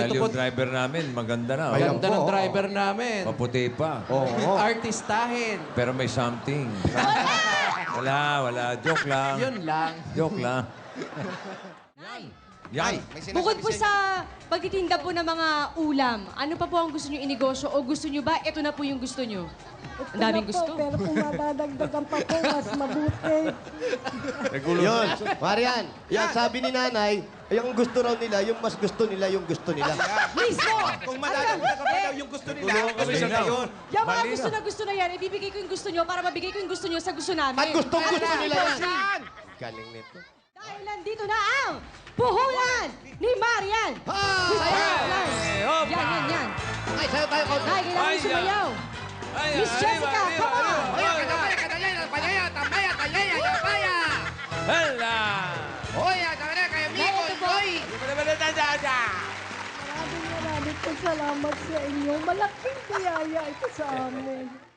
Ito Yung po, driver namin, maganda na. ganda Ayan ng po, driver namin. Maputi pa. Oo. Artistahin. Pero may something. Wala. Joke lang. Yun lang. Joke lang. Yan. May sinasabi Bukod po inyo. sa pagtitinda po ng mga ulam, ano pa po ang gusto nyo inegosyo? O gusto nyo ba, ito na po yung gusto nyo? Ang daming Ito na gusto. Po, pero kung madadagdagan pa po, mas mabuti. Yun, Marian, yan sabi ni nanay, yung gusto raw nila, yung mas gusto nila, yung gusto nila. Mismo! Kung madadagdagan pa daw yung gusto nila, gusto nila yun. Yung mga Mali gusto na gusto na yan, ibibigay ko yung gusto nyo para mabigay ko yung gusto nyo sa gusto namin. At gustong gusto nila yan. Galing nito. Dahil nandito na ang puhunan ni Marian. Yan. Ay, sayo tayo konti. Ay, kailangan yung sumayaw. Miss Jessica, come on! Hala! Dahil ito po, Maraming po salamat sa inyo. Malaking biyaya ito sa amin.